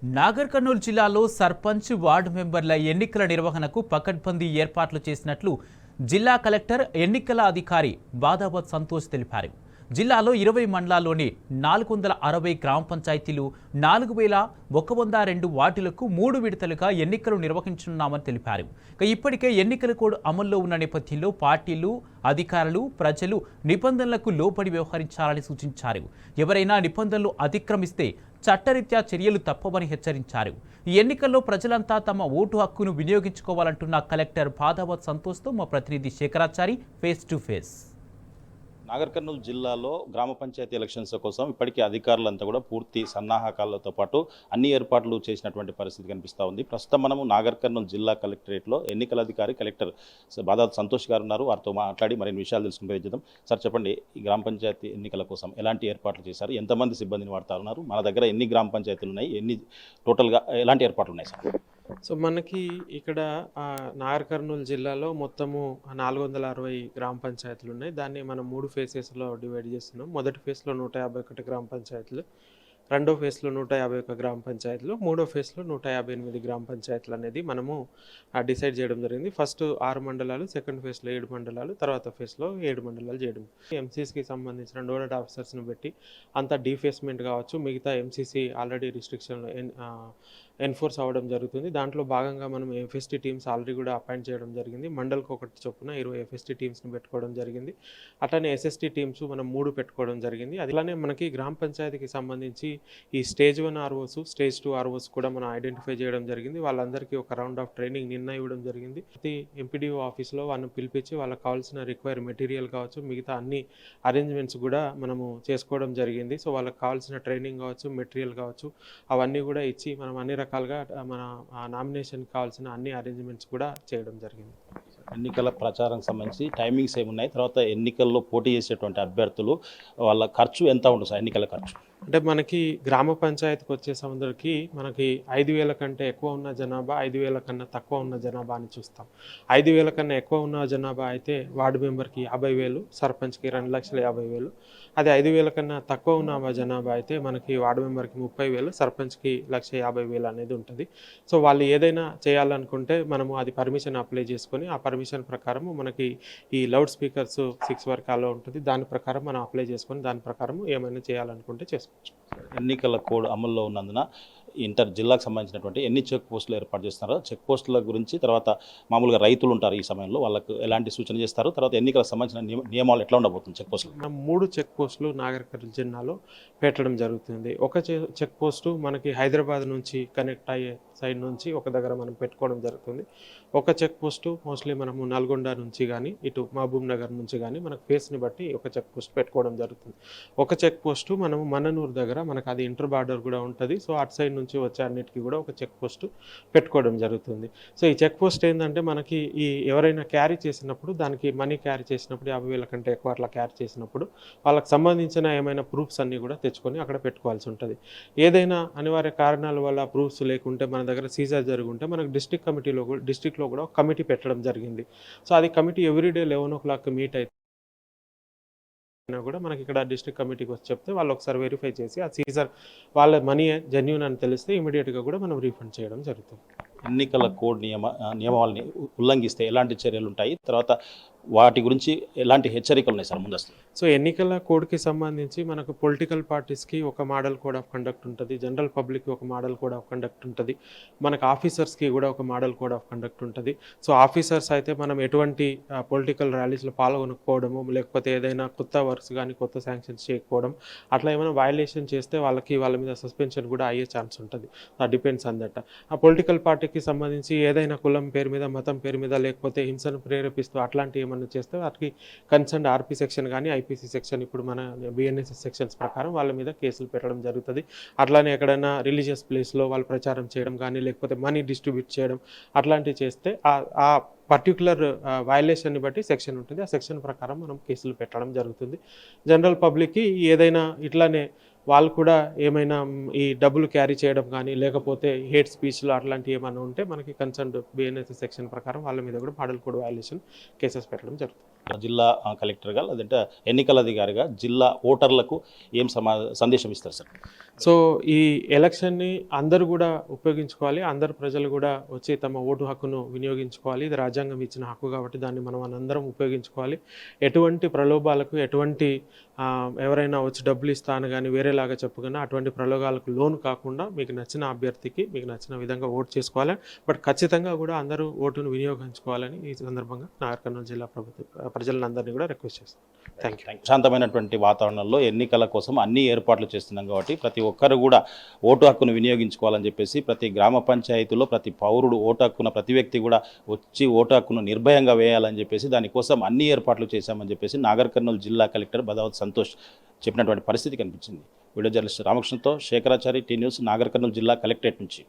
నాగర్ కర్నూలు జిల్లాలో సర్పంచ్ వార్డు మెంబర్ల ఎన్నికల నిర్వహణకు పకడ్బందీ ఏర్పాట్లు చేసినట్లు జిల్లా కలెక్టర్ ఎన్నికల అధికారి బాదావత్ సంతోష్ తెలిపారు. జిల్లాలో 20 మండలాల్లోని 460 గ్రామ పంచాయతీలు 4102 వార్డులకు 3 విడతలుగా ఎన్నికలు నిర్వహించనున్నామని తెలిపారు. ఇప్పటికే ఎన్నికల కోడ్ అమల్లో ఉన్న నేపథ్యంలో పార్టీలు, అధికారులు, ప్రజలు నిబంధనలకు లోబడి వ్యవహరించాలని సూచించారు. ఎవరైనా నిబంధనలు అతిక్రమిస్తే చట్టరీత్యా చర్యలు తప్పవని హెచ్చరించారు. ఈ ఎన్నికల్లో ప్రజలంతా తమ ఓటు హక్కును వినియోగించుకోవాలంటున్న కలెక్టర్ బాదావత్ సంతోష్తో మా ప్రతినిధి Shekharachari face to face. Nagar Kurnool జిల్లాలో గ్రామ పంచాయతీ ఎలక్షన్స్ కోసం ఇప్పటికే అధికారులంతా కూడా పూర్తి సన్నాహకాలతో పాటు అన్ని ఏర్పాట్లు చేసినటువంటి పరిస్థితి కనిపిస్తూ ఉంది. ప్రస్తుతం మనము నాగర్ కర్నూలు జిల్లా కలెక్టరేట్లో ఎన్నికల అధికారి కలెక్టర్ బాదావత్ సంతోష్ గారు ఉన్నారు. వారితో మాట్లాడి మరిన్ని విషయాలు తెలుసుకుని ప్రయత్నిద్దాం. సార్ చెప్పండి, ఈ గ్రామ పంచాయతీ ఎన్నికల కోసం ఎలాంటి ఏర్పాట్లు చేశారు, ఎంతమంది సిబ్బందిని వాడుతా ఉన్నారు, మన దగ్గర ఎన్ని గ్రామ పంచాయతీలు ఉన్నాయి, ఎన్ని టోటల్గా ఎలాంటి ఏర్పాట్లు ఉన్నాయి సార్? సో మనకి ఇక్కడ నాగర్ కర్నూలు జిల్లాలో మొత్తము 460 గ్రామ పంచాయతీలు ఉన్నాయి. దాన్ని మనం 3 ఫేసెస్లో డివైడ్ చేస్తున్నాం. మొదటి ఫేజ్లో 151 గ్రామ పంచాయతీలు, రెండో ఫేజ్లో 151 గ్రామ పంచాయతీలు, మూడో ఫేజ్లో 158 గ్రామ పంచాయతీలు అనేది మనము డిసైడ్ చేయడం జరిగింది. ఫస్ట్ 6 మండలాలు, సెకండ్ ఫేజ్లో 7 మండలాలు, తర్వాత ఫేజ్లో 7 మండలాలు చేయడం. ఎంసీసీకి సంబంధించిన నోడల్ ఆఫీసర్స్ని పెట్టి అంతా డీఫేస్మెంట్ కావచ్చు, మిగతా ఎంసీసీ ఆల్రెడీ రిస్ట్రిక్షన్లో ఎన్ఫోర్స్ అవ్వడం జరుగుతుంది. దాంట్లో భాగంగా మనం ఎఫ్ఎస్టీ టీమ్స్ ఆల్రెడీ కూడా అపాయింట్ చేయడం జరిగింది. మండల్కి ఒకటి చొప్పున 20 ఎఫ్ఎస్టీ టీమ్స్ని పెట్టుకోవడం జరిగింది. అట్లానే ఎస్ఎస్టీ టీమ్స్ మనం 3 పెట్టుకోవడం జరిగింది. అలానే మనకి గ్రామ పంచాయతీకి సంబంధించి ఈ స్టేజ్ 1 ఆర్ఓస్, స్టేజ్ 2 ఆర్ఓస్ కూడా మనం ఐడెంటిఫై చేయడం జరిగింది. వాళ్ళందరికీ ఒక రౌండ్ ఆఫ్ ట్రైనింగ్ నిన్న ఇవ్వడం జరిగింది. ప్రతి ఎంపీడీఓ ఆఫీస్లో వాళ్ళని పిలిపించి వాళ్ళకి కావాల్సిన రిక్వైర్ మెటీరియల్ కావచ్చు, మిగతా అన్ని అరేంజ్మెంట్స్ కూడా మనము చేసుకోవడం జరిగింది. సో వాళ్ళకి కావాల్సిన ట్రైనింగ్ కావచ్చు, మెటీరియల్ కావచ్చు, అవన్నీ కూడా ఇచ్చి మనం అన్ని రకాలుగా మన నామినేషన్కి కావాల్సిన అన్ని అరేంజ్మెంట్స్ కూడా చేయడం జరిగింది. ఎన్నికల ప్రచారం సంబంధించి టైమింగ్స్ ఏమున్నాయి, తర్వాత ఎన్నికల్లో పోటీ చేసేటువంటి అభ్యర్థులు వాళ్ళ ఖర్చు ఎంత ఉంటుంది సార్? ఎన్నికల ఖర్చు అంటే మనకి గ్రామ పంచాయతీకి వచ్చే సందరికి మనకి 5,000 కంటే ఎక్కువ ఉన్న జనాభా, 5,000 కన్నా తక్కువ ఉన్న జనాభా అని చూస్తాం. 5,000 కన్నా ఎక్కువ ఉన్న జనాభా అయితే వార్డు మెంబర్కి 50,000, సర్పంచ్కి 2,50,000. అది 5,000 కన్నా తక్కువ ఉన్న జనాభా అయితే మనకి వార్డు మెంబర్కి 30,000, సర్పంచ్కి 1,50,000 అనేది ఉంటుంది. సో వాళ్ళు ఏదైనా చేయాలనుకుంటే మనము అది పర్మిషన్ అప్లై చేసుకొని ఆ పర్మిషన్ ప్రకారం మనకి ఈ లౌడ్ స్పీకర్స్ 6 వరకు అలో ఉంటుంది. దాని ప్రకారం మనం అప్లై చేసుకొని దాని ప్రకారం ఏమైనా చేయాలనుకుంటే చేసుకోవచ్చు. ఎన్నికల కోడ్ అమల్లో ఉన్నందున జిల్లాకు సంబంధించినటువంటి ఎన్ని చెక్ పోస్టులు ఏర్పాటు చేస్తున్నారో, చెక్ పోస్టుల గురించి, తర్వాత మామూలుగా రైతులు ఉంటారు ఈ సమయంలో, వాళ్ళకు ఎలాంటి సూచన చేస్తారు, తర్వాత ఎన్నికలకు సంబంధించిన నియమాలు ఎట్లా ఉండబోతుంది చెక్ పోస్టులు? 3 చెక్ పోస్టులు నాగర్ కర్నూలు జిల్లాలో పెట్టడం జరుగుతుంది. ఒక చెక్ పోస్టు మనకి హైదరాబాద్ నుంచి కనెక్ట్ అయ్యే సైడ్ నుంచి ఒక దగ్గర మనం పెట్టుకోవడం జరుగుతుంది. ఒక చెక్ పోస్టు మోస్ట్లీ మనము నల్గొండ నుంచి కానీ ఇటు మహబూబ్ నగర్ నుంచి కానీ మనకు ఫేస్ని బట్టి ఒక చెక్ పోస్ట్ పెట్టుకోవడం జరుగుతుంది. ఒక చెక్ పోస్టు మనము మన్ననూరు దగ్గర మనకు అది ఇంటర్ బార్డర్ కూడా ఉంటుంది. సో అటు సైడ్ నుంచి వచ్చే అన్నిటికీ కూడా ఒక చెక్ పోస్ట్ పెట్టుకోవడం జరుగుతుంది. సో ఈ చెక్ పోస్ట్ ఏంటంటే మనకి ఈ ఎవరైనా క్యారీ చేసినప్పుడు, దానికి మనీ క్యారీ చేసినప్పుడు 50,000 కంటే ఎక్కువ అట్లా క్యారీ చేసినప్పుడు వాళ్ళకి సంబంధించిన ఏమైనా ప్రూఫ్స్ అన్నీ కూడా తెచ్చుకొని అక్కడ పెట్టుకోవాల్సి ఉంటుంది. ఏదైనా అనివార్య కారణాల వల్ల ప్రూఫ్స్ లేకుంటే మన దగ్గర సీజర్ జరుగుంటే మనకు డిస్ట్రిక్ట్లో కూడా ఒక కమిటీ పెట్టడం జరిగింది. సో అది కమిటీ ఎవ్రీడే 11 o'clock మీట్ అయితే కూడా మనకి ఇక్కడ డిస్ట్రిక్ట్ కమిటీకి వచ్చి చెప్తే వాళ్ళు ఒకసారి వెరిఫై చేసి ఆ సీజర్ వాళ్ళ మనీ జెన్యూన్ అని తెలిస్తే ఇమీడియట్గా కూడా మనం రీఫండ్ చేయడం జరుగుతుంది. ఎన్నికల కోడ్ నియమావళిని ఉల్లంఘిస్తే ఎలాంటి చర్యలు ఉంటాయి, తర్వాత వాటి గురించి ఎలాంటి హెచ్చరికలు ఉన్నాయి సార్ ముందస్తు? సో ఎన్నికల కోడ్కి సంబంధించి మనకు పొలిటికల్ పార్టీస్కి ఒక మోడల్ కోడ్ ఆఫ్ కండక్ట్ ఉంటుంది, జనరల్ పబ్లిక్కి ఒక మోడల్ కోడ్ ఆఫ్ కండక్ట్ ఉంటుంది, మనకు ఆఫీసర్స్కి కూడా ఒక మోడల్ కోడ్ ఆఫ్ కండక్ట్ ఉంటుంది. సో ఆఫీసర్స్ అయితే మనం ఎటువంటి పొలిటికల్ ర్యాలీస్లో పాల్గొనకపోవడము, లేకపోతే ఏదైనా కొత్త వర్క్స్ కానీ కొత్త శాంక్షన్స్ చేయకపోవడం, అట్లా ఏమైనా వయలేషన్ చేస్తే వాళ్ళ మీద సస్పెన్షన్ కూడా అయ్యే ఛాన్స్ ఉంటుంది. Depends on that. ఆ పొలిటికల్ పార్టీకి సంబంధించి ఏదైనా కులం పేరు మీద, మతం పేరు మీద, లేకపోతే హింసను ప్రేరేపిస్తూ అట్లాంటి ఏమన్నా చేస్తే వాటికి కన్సర్న్ ఆర్పీ సెక్షన్ కానీ ఐపీసీ సెక్షన్, ఇప్పుడు మన బిఎన్ఎస్ఎస్ సెక్షన్స్ ప్రకారం వాళ్ళ మీద కేసులు పెట్టడం జరుగుతుంది. అట్లానే ఎక్కడైనా రిలీజియస్ ప్లేస్లో వాళ్ళు ప్రచారం చేయడం కానీ, లేకపోతే మనీ డిస్ట్రిబ్యూట్ చేయడం అట్లాంటివి చేస్తే ఆ పర్టికులర్ వయలేషన్ని బట్టి సెక్షన్ ఉంటుంది. ఆ సెక్షన్ ప్రకారం మనం కేసులు పెట్టడం జరుగుతుంది. జనరల్ పబ్లిక్కి ఏదైనా ఇట్లానే వాళ్ళు కూడా ఏమైనా ఈ డబ్బులు క్యారీ చేయడం కానీ, లేకపోతే హేట్ స్పీచ్లు అట్లాంటివి ఏమైనా ఉంటే మనకి కన్సర్న్ బిఎన్ఎస్ సెక్షన్ ప్రకారం వాళ్ళ మీద కూడా మోడల్ కోడ్ వయలేషన్ కేసెస్ పెట్టడం జరుగుతుంది. జిల్లా కలెక్టర్గా లేదంటే ఎన్నికల అధికారిగా జిల్లా ఓటర్లకు ఏం సందేశం ఇస్తారు సార్? సో ఈ ఎలక్షన్ని అందరూ కూడా ఉపయోగించుకోవాలి, అందరు ప్రజలు కూడా వచ్చి తమ ఓటు హక్కును వినియోగించుకోవాలి. ఇది రాజ్యాంగం ఇచ్చిన హక్కు కాబట్టి దాన్ని మనం అందరం ఉపయోగించుకోవాలి. ఎటువంటి ప్రలోభాలకు, ఎటువంటి ఎవరైనా వచ్చి డబ్బులు ఇస్తాను కానీ వేరేలాగా చెప్పుకున్నా అటువంటి ప్రలోభాలకు లోను కాకుండా మీకు నచ్చిన అభ్యర్థికి మీకు నచ్చిన విధంగా ఓటు చేసుకోవాలి. బట్ ఖచ్చితంగా కూడా అందరూ ఓటును వినియోగించుకోవాలని ఈ సందర్భంగా నాగర్ కర్నూలు జిల్లా ప్రజలందరినీ కూడా రిక్వెస్ట్ చేస్తాను. Thank you. శాంతమైనటువంటి వాతావరణంలో ఎన్నికల కోసం అన్ని ఏర్పాట్లు చేస్తున్నాం కాబట్టి ప్రతి ఒక్కరు కూడా ఓటు హక్కును వినియోగించుకోవాలని చెప్పేసి ప్రతి గ్రామ పంచాయతీలో ప్రతి పౌరుడు ఓటు హక్కున ప్రతి వ్యక్తి కూడా వచ్చి ఓటు హక్కును నిర్భయంగా వేయాలని చెప్పేసి దానికోసం అన్ని ఏర్పాట్లు చేశామని చెప్పేసి నాగర్ కర్నూలు జిల్లా కలెక్టర్ బదావత్ సంతోష్ చెప్పినటువంటి పరిస్థితి కనిపించింది. వీడియో జర్నలిస్ట్ రామకృష్ణతో శేఖరాచారి, టీ న్యూస్, నాగర్ కర్నూలు జిల్లా కలెక్టరేట్ నుంచి.